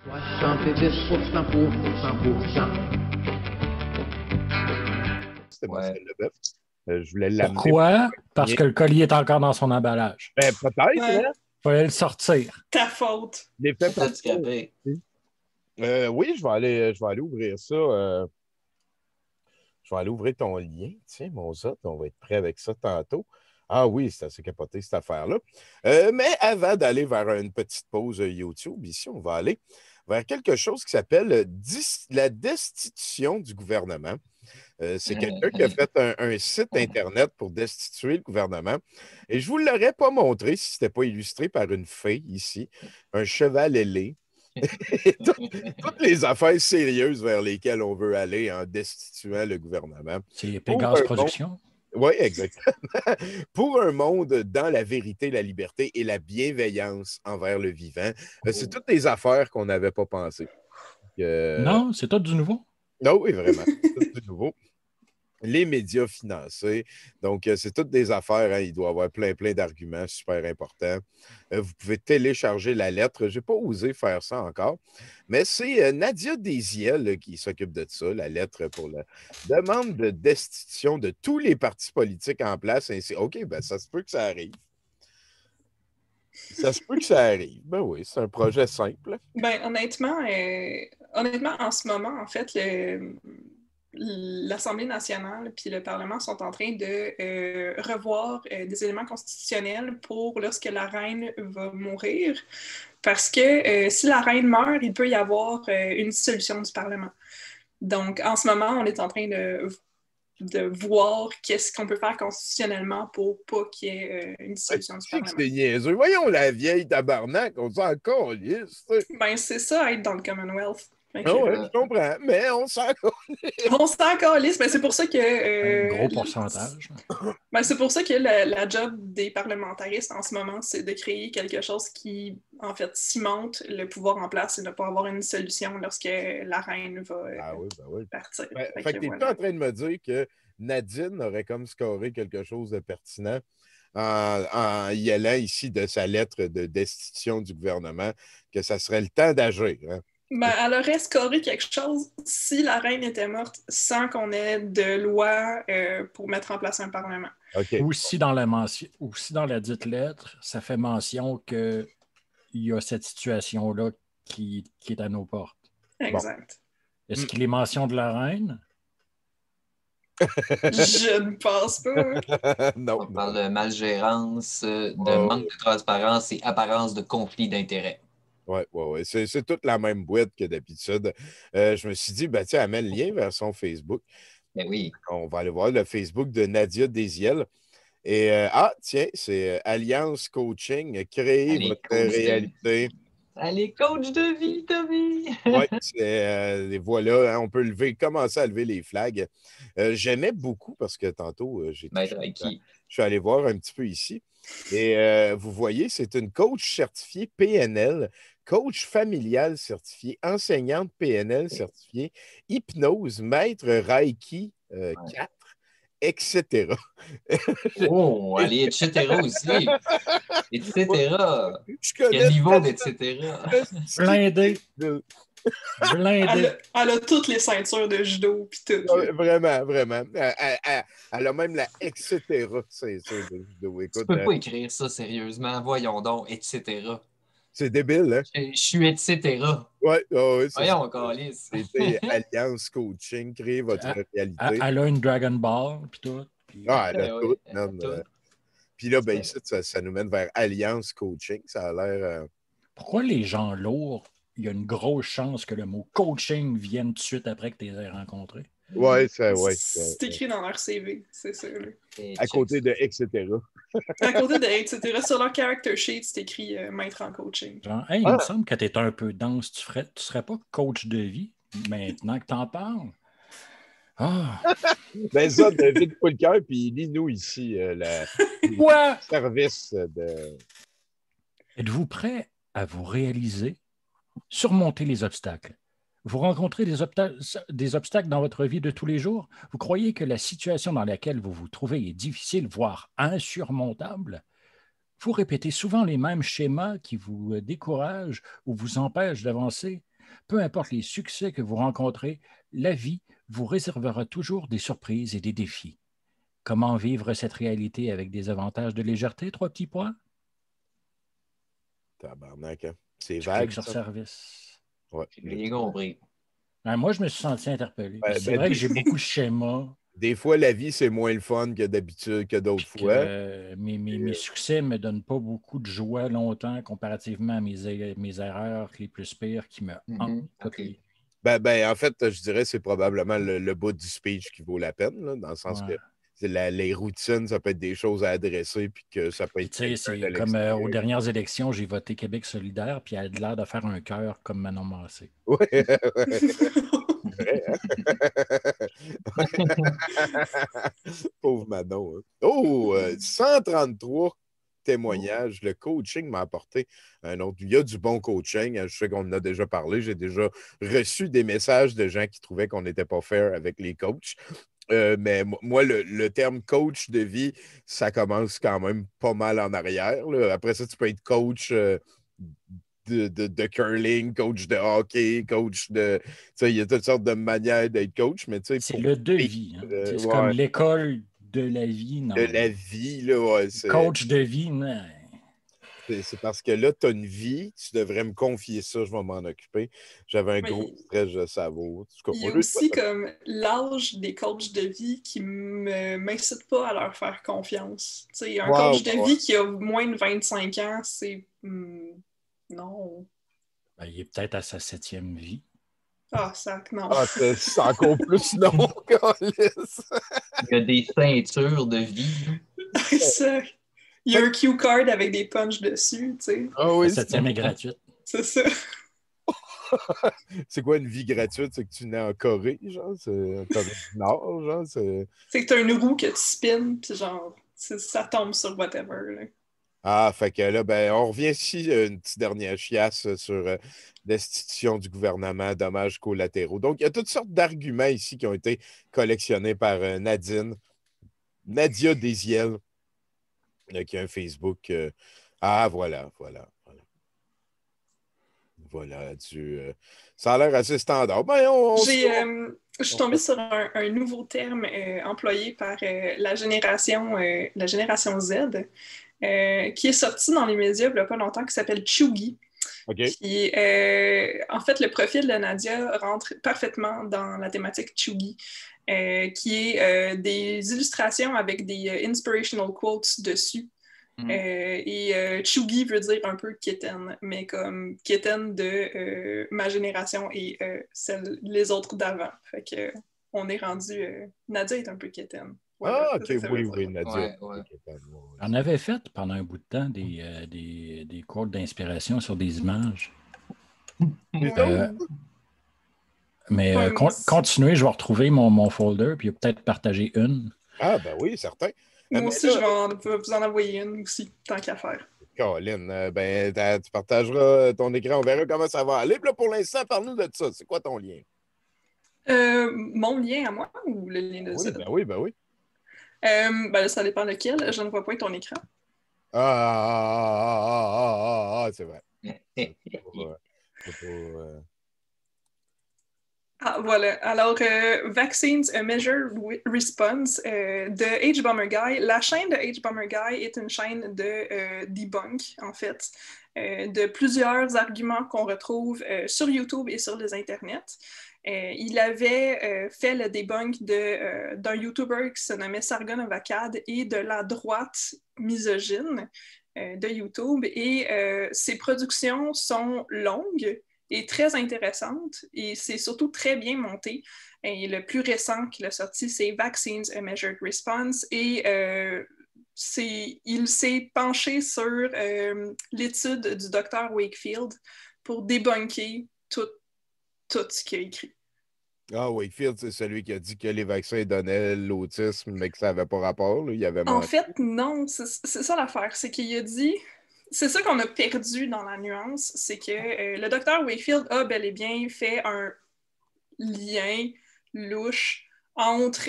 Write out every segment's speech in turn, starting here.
70% C'était Marcel Leboeuf. Je voulais l'amener. Pourquoi? Parce que le collier est encore dans son emballage. Ben, peut-être, Ouais. hein? Il fallait le sortir. Ta faute. L'effet C'est handicapé. oui, je vais aller ouvrir ça. Je vais aller ouvrir ton lien. Tiens, mon Zot, on va être prêt avec ça tantôt. Ah oui, c'est assez capoté, cette affaire-là. Mais avant d'aller vers une petite pause YouTube, ici, on va aller vers quelque chose qui s'appelle la destitution du gouvernement. C'est quelqu'un qui a fait un site Internet pour destituer le gouvernement. Et je ne vous l'aurais pas montré si ce n'était pas illustré par une fille ici, un cheval ailé. Toutes les affaires sérieuses vers lesquelles on veut aller en destituant le gouvernement. C'est Pégase Productions. Oui, exactement. Pour un monde dans la vérité, la liberté et la bienveillance envers le vivant. C'est toutes des affaires qu'on n'avait pas pensées. Non, c'est tout du nouveau. Non, oui, vraiment. C'est tout du nouveau. Les médias financés. Donc, c'est toutes des affaires. Hein. Il doit y avoir plein d'arguments super importants. Vous pouvez télécharger la lettre. Je n'ai pas osé faire ça encore. Mais c'est Nadia Desiel qui s'occupe de ça, la lettre pour la demande de destitution de tous les partis politiques en place. OK, ben ça se peut que ça arrive. Ça se peut que ça arrive. Ben oui, c'est un projet simple. Ben, honnêtement, en ce moment, en fait, l'Assemblée nationale puis le Parlement sont en train de revoir des éléments constitutionnels pour lorsque la reine va mourir. Parce que si la reine meurt, il peut y avoir une dissolution du Parlement. Donc, en ce moment, on est en train de voir qu'est-ce qu'on peut faire constitutionnellement pour pas qu'il y ait une dissolution du Parlement. C'est niaiseux. Voyons la vieille tabarnak, on s'en calisse. Ben, c'est ça, être dans le Commonwealth. Ah ouais, je comprends, mais on s'en calisse. On s'en calisse, mais c'est pour ça que... un gros pourcentage. Ben, c'est pour ça que la job des parlementaristes en ce moment, c'est de créer quelque chose qui, en fait, cimente le pouvoir en place et ne pas avoir une solution lorsque la reine va partir. Fait que t'es pas en train de me dire que Nadine aurait comme scoré quelque chose de pertinent en y allant ici de sa lettre de destitution du gouvernement, que ça serait le temps d'agir. Hein? Ben, elle aurait scoré quelque chose si la reine était morte sans qu'on ait de loi pour mettre en place un parlement. Okay. Aussi dans la dite lettre, ça fait mention qu'il y a cette situation-là qui est à nos portes. Exact. Bon. Est-ce qu'il est mention de la reine? Je ne pense pas. Non. On parle de malgérance, de manque de transparence et apparence de conflit d'intérêts. Oui. C'est toute la même boîte que d'habitude. Je me suis dit, tiens, elle met le lien vers son Facebook. Ben oui. On va aller voir le Facebook de Nadia Desiel. Et tiens, c'est Alliance Coaching, créer votre réalité. Allez, coach de vie, Tommy! Oui, voilà, hein, on peut commencer à lever les flags. J'aimais beaucoup parce que tantôt, je suis allé voir un petit peu ici. Et vous voyez, c'est une coach certifiée PNL, coach familial certifié, enseignante PNL certifiée, hypnose, maître Reiki 4, etc. Oh, allez, etc. aussi. Etc. Quel niveau d'etc. Blindé. Blindé. Elle a toutes les ceintures de judo puis tout. Vraiment. Elle a même la etc. ceinture de judo. Écoute, tu peux pas écrire ça sérieusement. Voyons donc, etc. C'est débile, hein? Je suis etc. Oui. Voyons, encore lisse. C'était Alliance Coaching, créer votre réalité. Elle a une Dragon Ball, puis tout. Elle a tout. Puis là, ici, ça nous mène vers Alliance Coaching. Ça a l'air... Pourquoi les gens lourds, il y a une grosse chance que le mot coaching vienne tout de suite après que tu les aies rencontrés? C'est écrit dans leur CV, c'est ça. À côté de etc. À côté de etc. Sur leur character sheet, c'est écrit maître en coaching. Genre, il me semble que tu es un peu dense. Tu serais pas coach de vie maintenant que tu en parles? Ça, David Poulker, puis lis-nous ici le service de... Êtes-vous prêt à vous réaliser, surmonter les obstacles? Vous rencontrez des obstacles dans votre vie de tous les jours? Vous croyez que la situation dans laquelle vous vous trouvez est difficile, voire insurmontable? Vous répétez souvent les mêmes schémas qui vous découragent ou vous empêchent d'avancer? Peu importe les succès que vous rencontrez, la vie vous réservera toujours des surprises et des défis. Comment vivre cette réalité avec des avantages de légèreté, 3 petits points? Tabarnak, hein. C'est Tu vague, cliques sur ça. service. Ouais. J'ai bien compris. Moi, je me suis senti interpellé. Parce que c'est vrai que j'ai beaucoup de schémas. Des fois, la vie, c'est moins le fun que d'habitude, que d'autres fois. Mes succès ne me donnent pas beaucoup de joie longtemps comparativement à mes erreurs les plus pires qui me hantent toutes les nuits. En fait, je dirais que c'est probablement le bout du speech qui vaut la peine, là, dans le sens que les routines, ça peut être des choses à adresser, puis que ça peut être. Tu sais, c'est comme aux dernières élections, j'ai voté Québec solidaire, puis elle a l'air de faire un cœur comme Manon Massé. Oui, vrai, hein? Pauvre Manon. Hein. Oh, 133 témoignages. Le coaching m'a apporté un autre. Il y a du bon coaching. Je sais qu'on en a déjà parlé. J'ai déjà reçu des messages de gens qui trouvaient qu'on n'était pas fair avec les coachs. Mais moi, le terme coach de vie, ça commence quand même pas mal en arrière. Là. Après ça, tu peux être coach de curling, coach de hockey, coach de... Tu sais, il y a toutes sortes de manières d'être coach, mais tu sais... C'est le de vie. Hein. C'est comme l'école de la vie. Non. De la vie, là, ouais. Coach de vie, non. C'est parce que là, tu as une vie, tu devrais me confier ça, je vais m'en occuper. J'avais un gros stress, je savoure. Il y a aussi comme l'âge des coachs de vie qui ne m'incite pas à leur faire confiance. Tu sais, un coach de vie qui a moins de 25 ans, c'est... non. Ben, il est peut-être à sa 7e vie. Ah, sac, non. Ah, c'est encore plus non, câlisse. Il y a des ceintures de vie. Ça. Il y a un cue card avec des punches dessus, tu sais. Ah oui, la 7e est gratuite. C'est ça. C'est quoi une vie gratuite? C'est que tu nais en Corée, genre? C'est en Corée du Nord, genre? C'est que t'as une roue que tu spins, puis genre, ça tombe sur whatever, là. Ah, fait que là, on revient ici, une petite dernière chiasse sur destitution du gouvernement, dommages collatéraux. Donc, il y a toutes sortes d'arguments ici qui ont été collectionnés par Nadia Desiel, qui a un Facebook. Voilà. Voilà, ça a l'air assez standard. Je suis tombée sur un nouveau terme employé par la génération Z. Qui est sorti dans les médias il n'y a pas longtemps, qui s'appelle Chuggy. Okay. Puis, en fait, le profil de Nadia rentre parfaitement dans la thématique Chuggy, qui est des illustrations avec des inspirational quotes dessus. Chuggy veut dire un peu kitten, mais comme kitten de ma génération et les autres d'avant. Fait que on est rendu... Nadia est un peu kitten. Voilà, ok, oui, Nadia. Ouais. On avait fait pendant un bout de temps des quotes d'inspiration sur des images. Mais continuez, je vais retrouver mon folder puis peut-être partager une. Ah, ben oui, certain. Moi aussi, je vais vous en envoyer une aussi, tant qu'à faire. Colin, tu partageras ton écran, on verra comment ça va aller. Puis là, pour l'instant, parle-nous de ça. C'est quoi ton lien? Mon lien à moi ou le lien de oui, Z? Ben oui. Là, ça dépend lequel. Je ne vois pas ton écran. C'est vrai. Voilà. Alors, Vaccines A Measured Response de H-Bomber Guy. La chaîne de H-Bomber Guy est une chaîne de debunk, en fait, de plusieurs arguments qu'on retrouve sur YouTube et sur les internets. Il avait fait le debunk d'un YouTuber qui se nommait Sargon of Akkad et de la droite misogyne de YouTube. Et ses productions sont longues et très intéressantes et c'est surtout très bien monté. Et le plus récent qu'il a sorti, c'est Vaccines A Measured Response et il s'est penché sur l'étude du Dr. Wakefield pour débunker tout ce qu'il a écrit. Ah, Wakefield, c'est celui qui a dit que les vaccins donnaient l'autisme, mais que ça n'avait pas rapport. Là. Il avait en fait, non. C'est ça l'affaire. C'est qu'il a dit... C'est ça qu'on a perdu dans la nuance, c'est que le docteur Wakefield a bel et bien fait un lien louche entre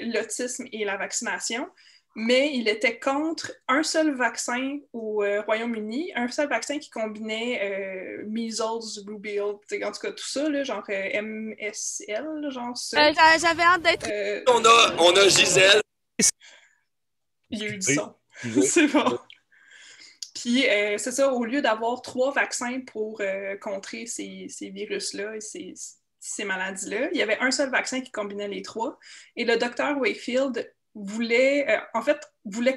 l'autisme et la vaccination, mais il était contre un seul vaccin au Royaume-Uni, un seul vaccin qui combinait measles, rubéole, en tout cas tout ça, là, genre MSL, genre ça. J'avais hâte d'être... On a Gisèle. Il y a eu du son. C'est bon. Puis, c'est ça, au lieu d'avoir 3 vaccins pour contrer ces virus-là et ces maladies-là, il y avait un seul vaccin qui combinait les 3. Et le docteur Wakefield voulait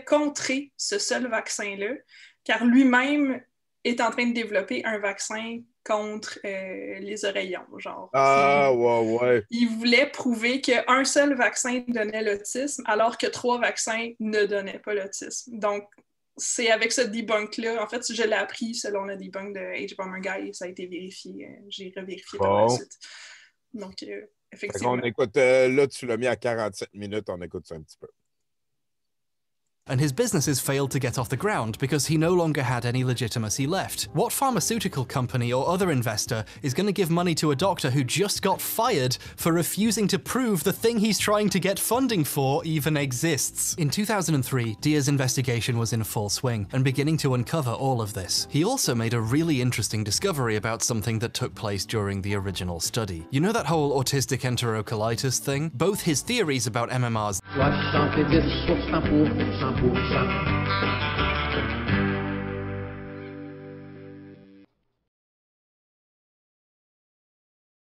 contrer ce seul vaccin-là, car lui-même est en train de développer un vaccin contre les oreillons, genre. Il voulait prouver qu'un seul vaccin donnait l'autisme, alors que 3 vaccins ne donnaient pas l'autisme. Donc, c'est avec ce debunk-là, en fait, je l'ai appris selon le debunk de H-Bomber Guy, et ça a été vérifié. J'ai revérifié par la suite. Donc, effectivement. On écoute, là, tu l'as mis à 47 minutes, on écoute ça un petit peu. And his businesses failed to get off the ground because he no longer had any legitimacy left. What pharmaceutical company or other investor is going to give money to a doctor who just got fired for refusing to prove the thing he's trying to get funding for even exists? In 2003, Dia's investigation was in full swing and beginning to uncover all of this. He also made a really interesting discovery about something that took place during the original study. You know that whole autistic enterocolitis thing? Both his theories about MMRs